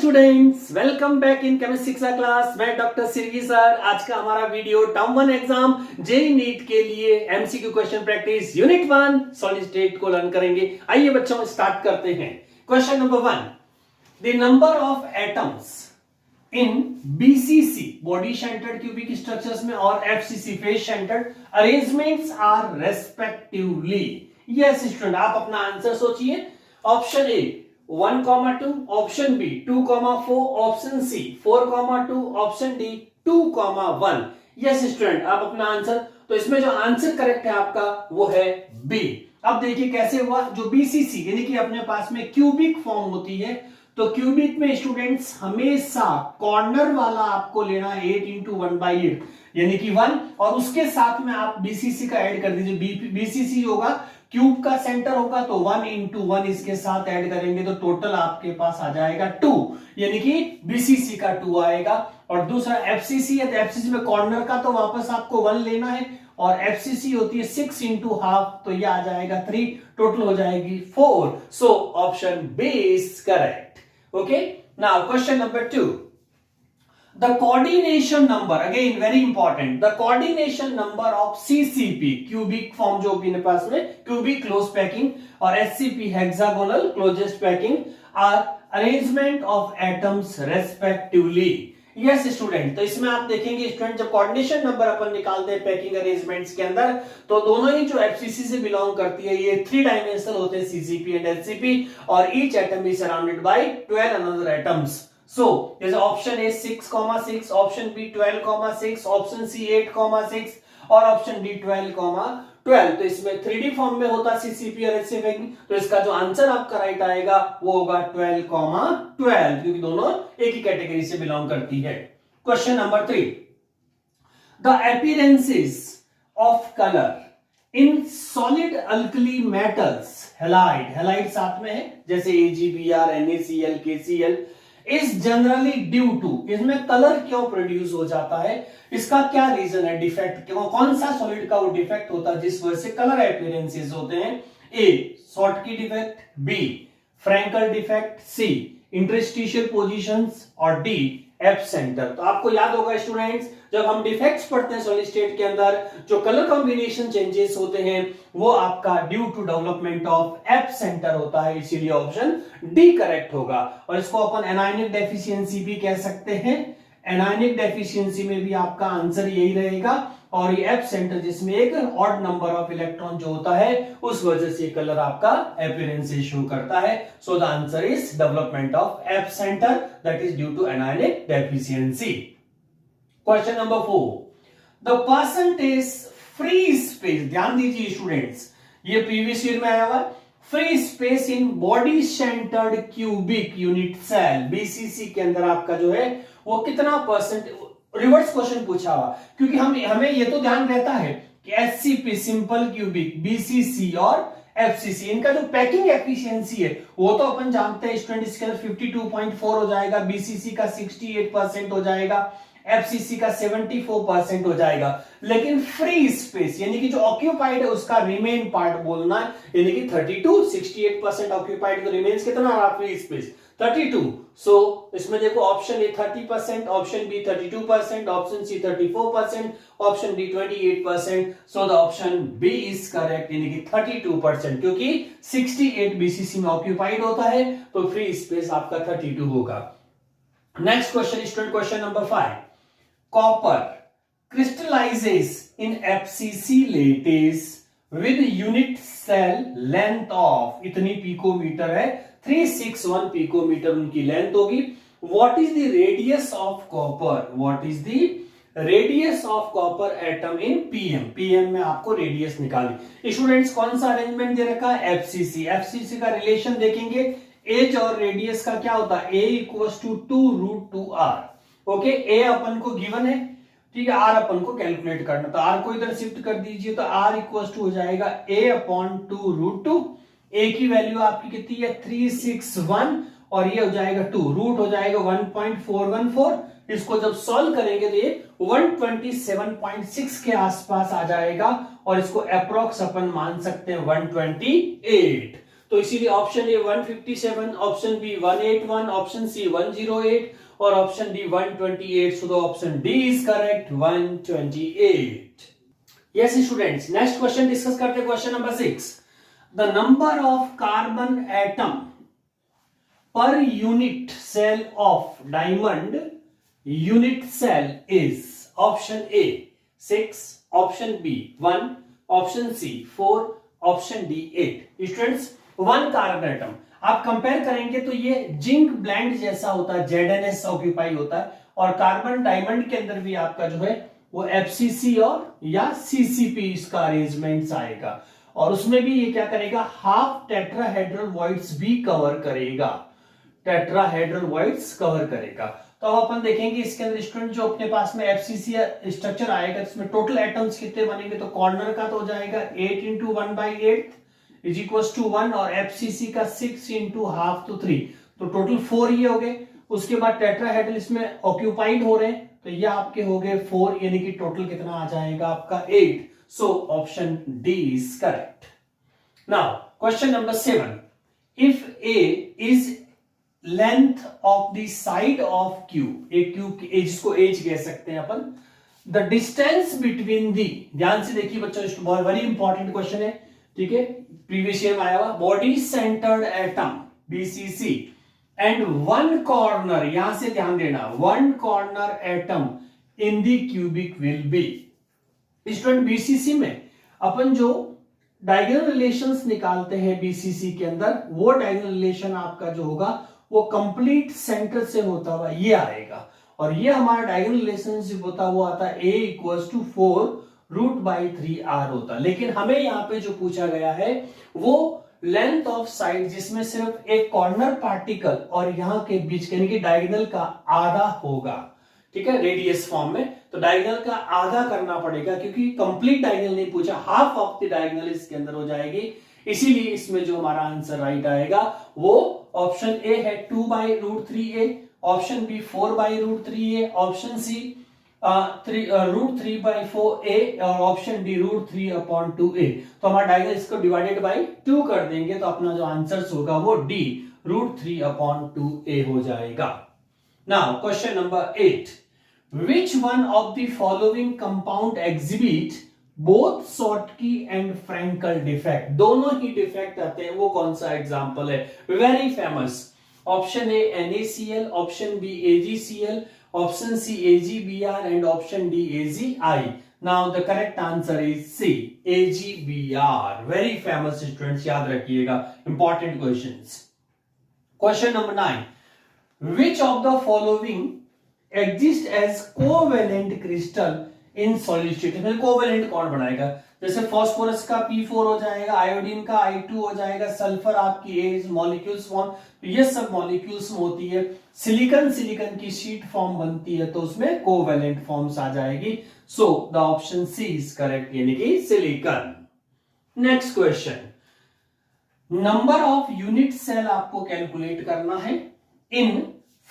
Students, welcome back in chemistry शिक्षा class. मैं doctor Sirgi sir. आज का हमारा video term 1 exam JEE NEET के लिए MCQ question practice unit 1 solid state को लर्न करेंगे। आइए बच्चों स्टार्ट करते हैं। Question number 1, the number of atoms in BCC body centred cubic structures में और FCC face centred arrangements are respectively. Yes student, आप अपना आंसर सोचिए। Option A 1,2, option B 2,4, option C 4,2, option D 2,1। Yes student, आप अपना answer, तो इसमें जो आंसर करेक्ट है आपका वो है बी। अब देखिए कैसे हुआ। जो बीसीसी यानी कि अपने पास में क्यूबिक फॉर्म होती है, तो क्यूबिक में स्टूडेंट्स हमेशा कॉर्नर वाला आपको लेना 8 इंटू 1/8 यानी कि 1, और उसके साथ में आप बीसीसी का ऐड कर दीजिए। बीसीसी होगा क्यूब का सेंटर होगा, तो 1 इंटू 1 इसके साथ ऐड करेंगे तो टोटल आपके पास आ जाएगा 2, यानी कि बीसीसी का 2 आएगा। और दूसरा एफसीसी है, तो एफसीसी में कॉर्नर का तो वापस आपको 1 लेना है, और एफसीसी होती है 6 इंटू हाफ, तो ये आ जाएगा 3, टोटल हो जाएगी 4। So option B is correct. Okay, now question number 2, the coordination number, again very important, the coordination number of CCP cubic form जो भी पास में cubic close packing और SCP hexagonal closest packing are arrangement of atoms respectively। Yes student, तो इसमें आप देखेंगे student, जब coordination number अपन निकालते हैं पैकिंग अरेंजमेंट्स के अंदर, तो दोनों ही जो एफसीसी से बिलोंग करती है ये 3 डायमेंशनल होते हैं, सीसीपी एंड एचसीपी, और each atom is surrounded by 12 another atoms. So, there's option A 6,6, option B 12,6, option C 8,6 और option D 12,12। तो इसमें 3D फॉर्म में होता CCP और HCP, तो इसका जो आंसर आपका राइट आएगा वो होगा 12,12, क्योंकि दोनों एक ही कैटेगरी से बिलोंग करती है। Question number 3, the appearances of colour in solid alkali metals halide साथ में है, जैसे AgBr, NaCl, KCl, is generally due to. इसमें कलर क्यों प्रोड्यूस हो जाता है, इसका क्या रीजन है, डिफेक्ट क्यों, कौन सा सॉलिड का वो डिफेक्ट होता है जिस वजह से कलर अपीयरेंसेस होते हैं। A Schottky defect, B Frenkel defect, C interstitial positions, और डी एफ सेंटर। तो आपको याद होगा स्टूडेंट्स, जब हम डिफेक्ट्स पढ़ते हैं सॉलिड स्टेट के अंदर, जो कलर कॉम्बिनेशन चेंजेस होते हैं वो आपका due to development of F centre होता है, इसीलिए ऑप्शन डी करेक्ट होगा। और इसको अपन एनायनिक डेफिशिएंसी भी कह सकते हैं। एनायनिक डेफिशिएंसी में भी आपका आंसर यही रहेगा, और ये एफ सेंटर जिसमें एक ऑड नंबर ऑफ इलेक्ट्रॉन जो होता है उस वजह से कलर आपका अपीयरेंस शो करता है। So the answer is development of F centre, that is due to anionic deficiency. Question number 4, the percentage free space, ध्यान दीजिए स्टूडेंट्स, ये प्रीवियस ईयर में आया हुआ, free space in body centred cubic unit cell BCC के अंदर आपका जो है वो कितना परसेंट, रिवर्स क्वेश्चन पूछा हुआ, क्योंकि हमें ये तो ध्यान रहता है कि एचसीपी सिंपल क्यूबिक, बीसीसी और एफसीसी, इनका जो पैकिंग एफिशिएंसी है वो तो अपन जानते हैं स्टूडेंट, इसके अंदर 52.4 हो जाएगा, बीसीसी का 68% हो जाएगा, एफसीसी का 74% हो जाएगा। लेकिन फ्री स्पेस यानी कि जो ऑक्यूपाइड है उसका रिमेन पार्ट बोलना है, यानी कि 32, 68% ऑक्यूपाइड, तो रिमेन्स कितना रहा फ्री स्पेस 32। सो इसमें देखो option A 30%, option B 32%, option C 34%, option D 28%। So the option B is correct, यानी कि 32%, क्योंकि 68 बीसीसी में ऑक्यूपाइड होता है, तो फ्री स्पेस आपका 32 होगा। Next question student, question number 5, copper crystallizes in FCC lattice with unit cell length of, इतनी पिकोमीटर है, 361 पिकोमीटर उनकी लेंथ होगी। What is the radius of copper? What is the radius of copper atom in PM? PM में आपको radius निकालनी। Students कौन सा arrangement दे रखा है, एफसीसी। एफसीसी का रिलेशन देखेंगे, एज और रेडियस का क्या होता है, A equals to 2√2r। Okay, A अपन को गिवन है, ठीक है, आर अपन को कैलकुलेट करना, तो आर को इधर शिफ्ट कर दीजिए, तो आर इक्वल्स टू हो जाएगा A/2√2। ए की वैल्यू आपकी कितनी है 361, और ये हो जाएगा 2, रूट हो जाएगा 1.414। इसको जब सॉल्व करेंगे तो ये 127.6 के आसपास आ जाएगा, और इसको अप्रोक्स अपन मान सकते हैं 128। तो इसीलिए option A 157, option B 181, option C 108 और option D 128. So the option D is correct, 128. Yes students, next question discuss करते हैं. Question number 6. The number of carbon atom per unit cell of diamond unit cell is option A 6, option B 1, option C 4, option D 8. Students, one carbon atom आप compare करेंगे तो ये zinc blende जैसा होता है, ZnS occupy होता है, और कार्बन डायमंड के अंदर भी आपका जो है वो FCC और या CCP इसका अरेंजमेंट्स आएगा, और उसमें भी ये क्या करेगा, हाफ टेट्राहेड्रल वॉइड्स भी कवर करेगा, टेट्राहेड्रल वॉइड्स कवर करेगा. तो अब अपन देखेंगे इसके अंदर स्टूडेंट जो अपने पास में FCC स्ट्रक्चर आएगा, इसमें टोटल एटम्स कितने बनेंगे, तो कॉर्नर का तो हो जाएगा 8 इंटू 1/8 इज इक्वल टू 1, और FCC का 6 इंटू हाफ तो 3, तो टोटल 4 ये हो गए. उसके बाद टेट्राहेड्रल इसमें ऑक्यूपाइड हो रहे हैं, तो ये आपके हो गए 4, यानी कि टोटल कितना आ जाएगा आपका 8. So option D is correct. Now question number 7. If A is length of the side of Q, एक Q जिसको एज कह सकते हैं अपन, द डिस्टेंस बिटवीन दी, ध्यान से देखिए बच्चों, बहुत वेरी इंपॉर्टेंट क्वेश्चन है, ठीक है, प्रीवियस ईयर में आया हुआ. Body centred atom BCC and one corner, यहां से ध्यान देना, one corner atom in the cubic will be. Student BCC में अपन जो डायगोनल रिलेशंस निकालते हैं BCC के अंदर, वो डायगोनल रिलेशन आपका जो होगा वो कंप्लीट सेंटर से होता हुआ ये आएगा, और ये हमारा डायगोनल रिलेशनशिप होता हुआ आता है A इक्वल्स टू 4√3r होता है. लेकिन हमें यहाँ पे जो पूछा गया है वो लेंथ ऑफ साइड, जिसमें सिर्फ एक कॉर्नर पार्टिकल और यहाँ के बीच यानी कि डायगोनल का आधा होगा, ठीक है, रेडियस फॉर्म में. तो डायगोनल का आधा करना पड़ेगा, क्योंकि कंप्लीट डायगोनल नहीं पूछा, हाफ ऑफ द डायगोनल इसके अंदर हो जाएगी. इसीलिए इसमें जो हमारा आंसर राइट आएगा वो ऑप्शन ए है 2/√3a, option B 4/√3a, option C √3/4a और ऑप्शन डी √3/2a. तो हमारा डायगोनल इसको डिवाइडेड बाय 2 कर देंगे, तो अपना जो आंसर होगा वो डी √3/2a हो जाएगा. Now question number 8. Which one of the following compound exhibit both Schottky and Frankel defect? दोनों ही डिफेक्ट आते हैं, वो कौन सा एग्जांपल है, very famous. Option A NaCl, option B AgCl, option C AgBr and option D AgI. Now the correct answer is C, AgBr. Very famous students, याद रखिएगा, important questions. Question number 9. Which of the following exist as covalent crystal in solid state? Covalent कौन बनाएगा, जैसे phosphorus का P4 हो जाएगा, iodine का I2 हो जाएगा, सल्फर आपकी A मॉलिक्यूल्स फॉर्म, तो ये सब मॉलिक्यूल्स में होती है. सिलिकॉन की शीट फॉर्म बनती है, तो उसमें कोवेलेंट फॉर्म्स आ जाएगी. So the option C is correct, यानी कि silicon. Next question. Number of unit cell आपको कैलकुलेट करना है. इन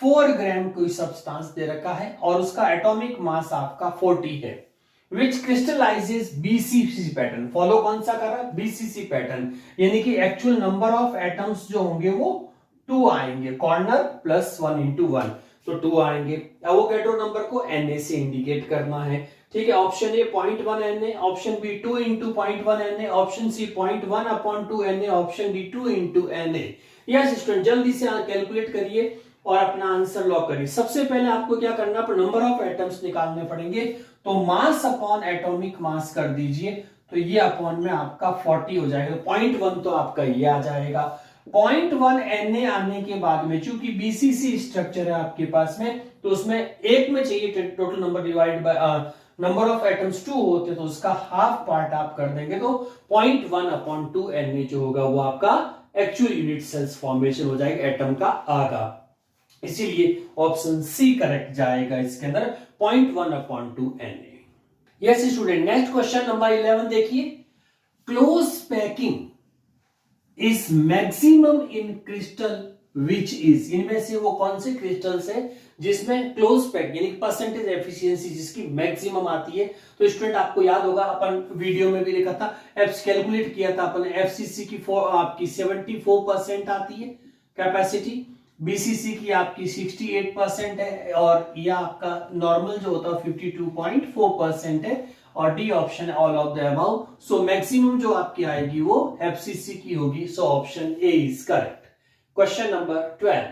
4 ग्राम कोई सब्सटेंस दे रखा है और उसका एटॉमिक मास आपका 40 है, विच क्रिस्टलाइजेस BCC पैटर्न. फॉलो कौन सा कर रहा है, BCC पैटर्न, यानी कि एक्चुअल नंबर ऑफ एटम्स जो होंगे वो 2 आएंगे, कॉर्नर प्लस 1 इंटू 1, तो 2 आएंगे. एवोगैड्रो नंबर को Na से इंडिकेट करना है, ठीक है. Option A 0.1 Na, option B 2 into 0.1 Na, option C 0.1/2 Na, option D 2 into Na. Yes student, जल्दी से कैलकुलेट करिए और अपना आंसर लॉक करिए. सबसे पहले आपको क्या करना, नंबर ऑफ एटम्स निकालने पड़ेंगे, तो मास अपॉन एटॉमिक मास कर दीजिए, तो ये अपॉन में आपका 40 हो जाएगा. 0.1 तो आपका ये आ जाएगा. 0.1 Na आने के बाद में चूंकि BCC स्ट्रक्चर है आपके पास में, तो उसमें एक में चाहिए total number divide by number of atoms 2 होते, तो उसका हाफ पार्ट आप कर देंगे, तो 0.1/2 Na जो होगा वो आपका एक्चुअल यूनिट सेल्स फॉर्मेशन हो जाएगा, एटम का आधा. इसीलिए ऑप्शन सी करेक्ट जाएगा इसके अंदर, 0.1/2 Na. Yes student, next question number 11 देखिए. Close packing is maximum in crystal which is, इनमें से वो कौन से क्रिस्टल्स है जिसमें क्लोज पैक यानी परसेंटेज एफिशिएंसी जिसकी मैक्सिमम आती है। तो स्टूडेंट आपको याद होगा अपन वीडियो में भी लिखा था, कैलकुलेट किया था अपन, एफसीसी की आपकी 74% आती है कैपेसिटी, बीसीसी की आपकी 68% है, और यह आपका नॉर्मल जो होता है 52.4% है, और D option all of the above. So maximum जो आपकी आएगी वो एफसीसी की होगी। So option A is correct. Question number 12,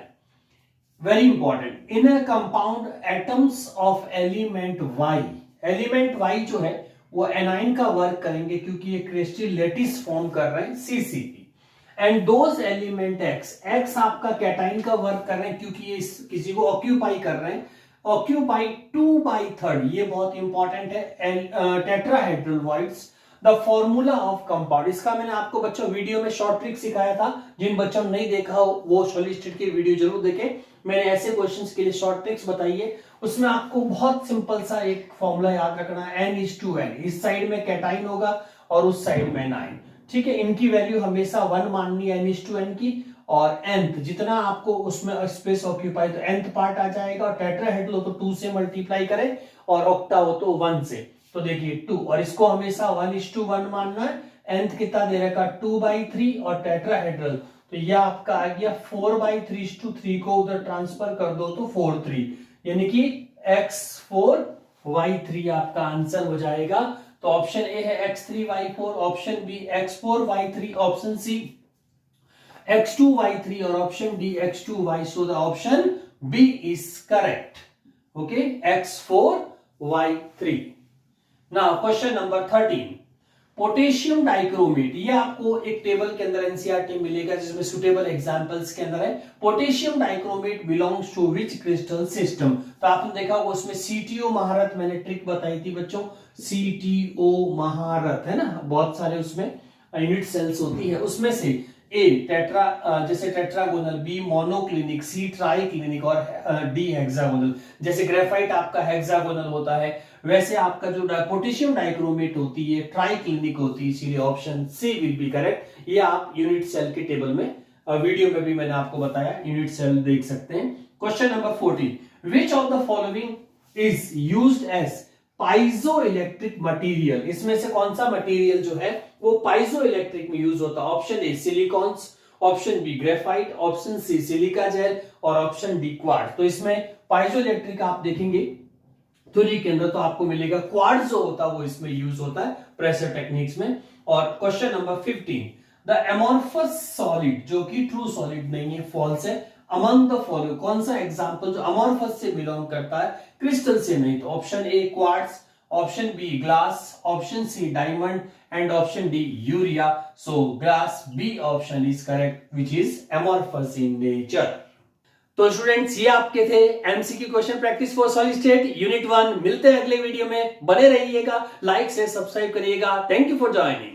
very important, in a compound atoms of element Y, element Y जो है वो एनाइन का वर्क करेंगे क्योंकि ये क्रिस्टल लेटिस फॉर्म कर रहे हैं CCP, and those element x, x आपका कैटाइन का वर्क कर रहे हैं क्योंकि ये किसी को ऑक्यूपाई कर रहे हैं, ऑक्यूपाई 2/3, ये बहुत इंपॉर्टेंट है, tetrahedral voids, the formula of compound, इसका मैंने आपको बच्चों वीडियो में शॉर्ट ट्रिक सिखाया था, जिन बच्चों ने नहीं देखा हो वो सॉलिड स्टेट की वीडियो जरूर देखें, मैंने ऐसे क्वेश्चंस के लिए शॉर्ट ट्रिक्स बताई है, उसमें आपको बहुत सिंपल सा एक फॉर्मूला याद रखना है, n:n, इस साइड में कैटाइन होगा और उस साइड में एनाइन, ठीक है, इनकी वैल्यू हमेशा 1 माननी है n:n की, और nth जितना आपको उसमें स्पेस ऑक्यूपाई तो nth पार्ट आ जाएगा, और टेट्राहेड्रल हो तो 2 से मल्टीप्लाई करें, और ऑक्टा हो तो 1 से, तो देखिए 2, और इसको हमेशा 1:1 मानना है, nth कितना दे रखा 2/3, और टेट्राहेड्रल तो यह आपका आ गया 4/3 को उधर ट्रांसफर कर दो तो 4/3, यानी कि x4y3 आपका आंसर हो जाएगा। तो ऑप्शन ए है x3y4, option B x4y3, option C x2y3, और option D x2y, so the option B is correct. Okay, x4y3। Now question number 13, potassium dichromate, ये आपको एक टेबल के अंदर एनसीईआरटी मिलेगा जिसमें सुटेबल एग्जांपल्स के अंदर है, potassium dichromate belongs to which crystal system, तो आपने देखा होगा उसमें सीटीओ महारत मैंने ट्रिक बताई थी बच्चों, सीटीओ महारत है ना, बहुत सारे उसमें यूनिट सेल्स होती है, उसमें से ए टेट्रा जैसे टेट्रागोनल, बी मोनोक्लिनिक, सी ट्राइक्लिनिक, और डी हेक्सागोनल, जैसे ग्रेफाइट आपका हेक्सागोनल होता है, वैसे आपका जो पोटेशियम डाइक्रोमेट होती है ट्राइक्लिनिक होती है, इसीलिए option C will be correct. ये आप यूनिट सेल के टेबल में वीडियो में भी मैंने आपको बताया, यूनिट सेल देख सकते हैं। Question number 14, which of the following is used as piezo electric material, इसमें से कौन सा मटीरियल जो है वो पाइजो इलेक्ट्रिक में यूज होता है, option A silicones, option B graphite, option C silica gel, और ऑप्शन डी क्वार्ट्ज। तो इसमें पाइजो इलेक्ट्रिक आप देखेंगे थ्योरी के अंदर तो आपको मिलेगा क्वार्ट्ज जो होता है वो इसमें यूज होता है प्रेशर टेक्निक्स में। और question number 15, the amorphous solid, जो कि ट्रू सॉलिड नहीं है, फॉल्स है, अमंग द फॉलोइंग, कौन सा एग्जांपल जो अमॉर्फस से बिलोंग करता है, क्रिस्टल से नहीं, तो option A quartz, option B glass, option C diamond, and option D urea. So glass, B option is correct which is amorphous in nature. तो स्टूडेंट्स ये आपके थे MCQ question practice for solid state unit 1। मिलते हैं अगले video में, बने रहिएगा, लाइक से सब्सक्राइब करिएगा। Thank you for joining.